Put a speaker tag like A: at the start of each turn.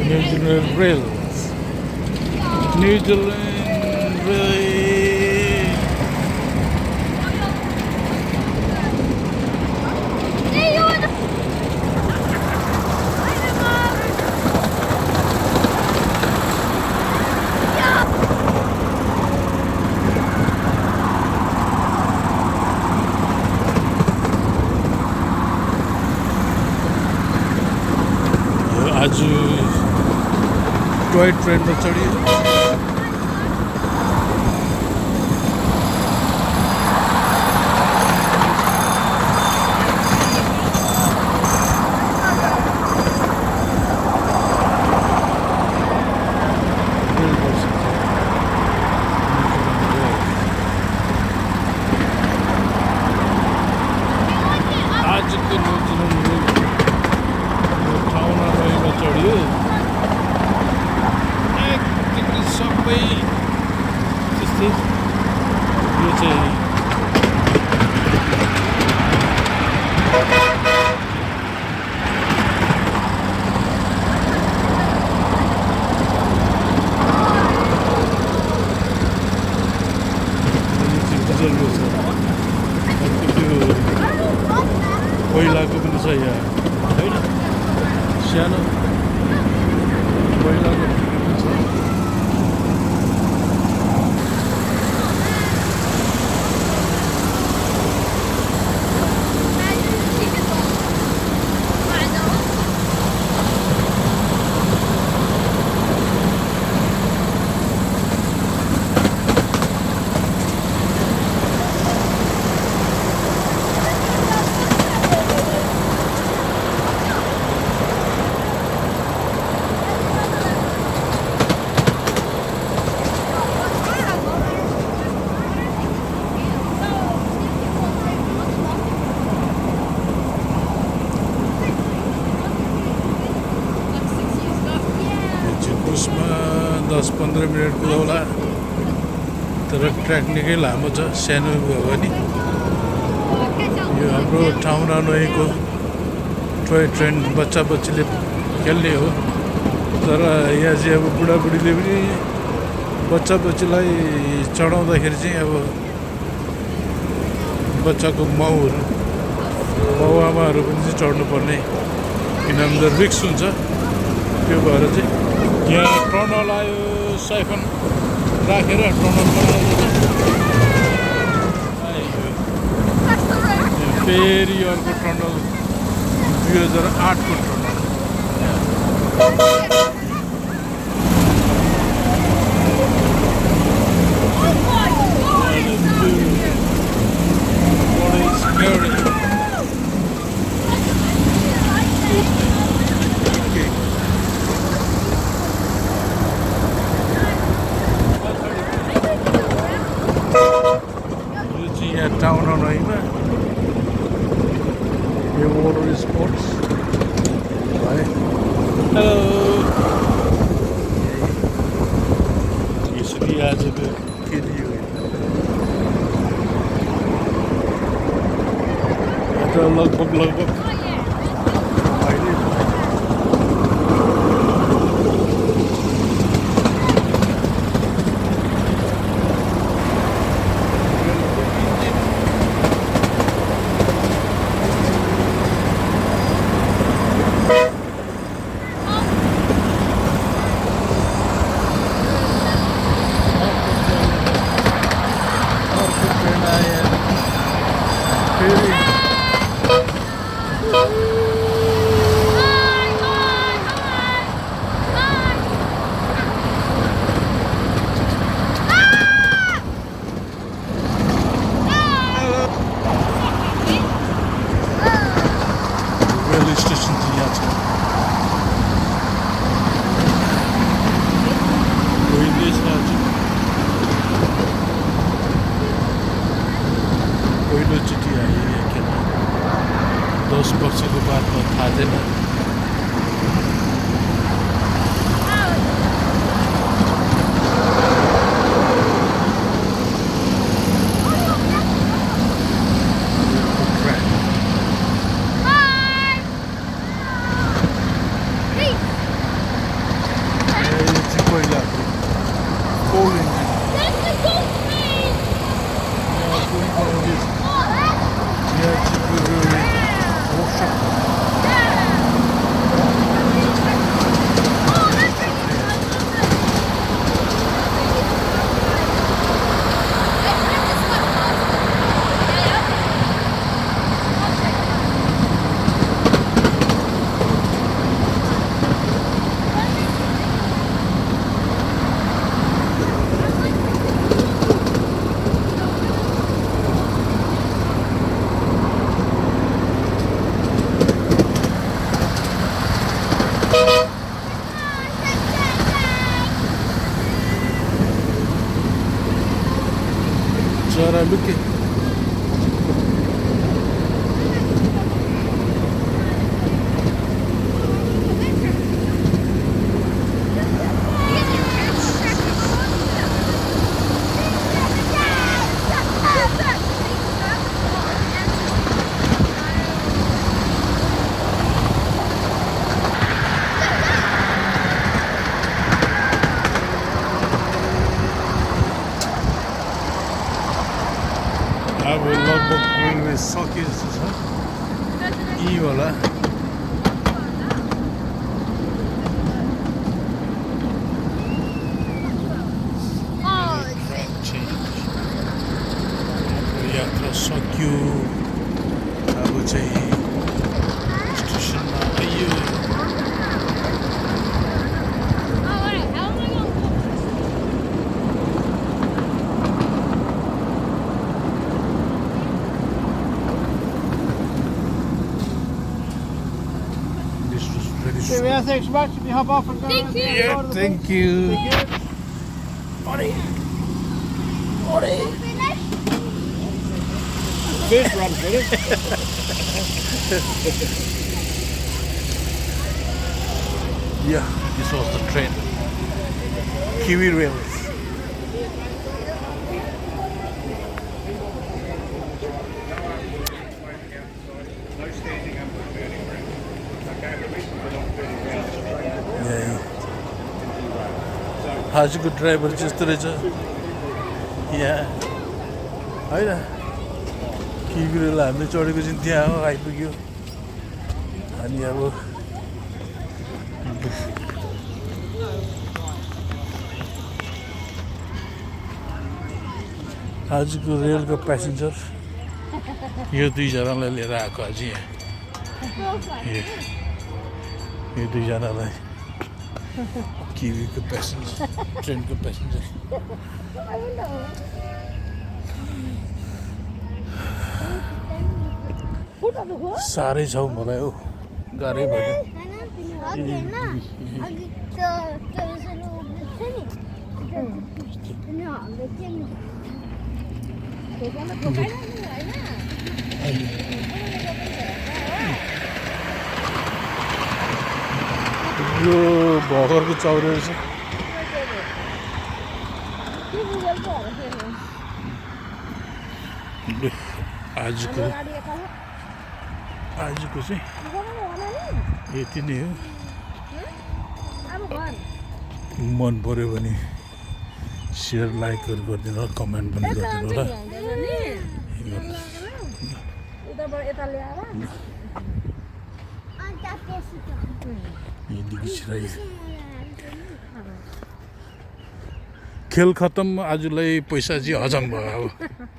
A: New Zealand Rails. New Zealand Rail. आज toy train में चढ़ी आज के न्यूजीलैंड चढ्यो एकदमै सबै त्यस्तै यो चाहिँ डिजलको छ त्यो कोइलाको पनि छ यहाँ होइन सानो उसमा 10-15 मिनट कुदाउला तर ट्र्याक निकै लामो छ सानो भयो भने यो हाम्रो ठाउँ नरहेको टोय ट्रेन बच्चा बच्चीले खेल्ने हो तर यहाँ चाहिँ अब बुढाबुढीले पनि बच्चा बच्चीलाई चढाउँदाखेरि चाहिँ अब बच्चाको बाउ आमाहरू पनि चाहिँ चढ्नुपर्ने किनभने रिक्स हुन्छ त्यो भएर चाहिँ यहाँ टनल आयो साइफन राखेर टनल बनाउँदैछ फेरि अर्को टनल 2008 को टनल टाउन नैमा यो वाटर स्पोर्ट्स है हेलो यसरी आजको फेरि हो त लगभग Now look at अब लगभग पुग्ने सकिन्छ यी होला यात्रा सक्यो अब चाहिँ स्टेसनमा आइयो
B: Okay, we have thanks so much. If you hop off and go.
C: Thank you.
A: Yeah, thank you.
B: Money. First run finished.
A: Yeah, this was the train. Kiwi Rails. आजको ड्राइभर जस्तो रहेछ यहाँ होइन किवी रेल हामीले चढेको चाहिँ त्यहाँ हो आइपुग्यो अनि अब आजको रेलको प्यासेन्जर यो दुईजनालाई लिएर आएको आज यहाँ यो दुईजनालाई किवीको प्यासेन्जर ट्रेनको प्यासेन्जर साह्रै छ मलाई हौ गाह्रै भयो यो भगरको चौरे रहेछ आजको चाहिँ यति नै हो मन पर्यो भने सेयर लाइकहरू गरिदिनु होला कमेन्ट पनि गरिदिनु होला खेल खत्तम आजलाई पैसा चाहिँ हजम भयो अब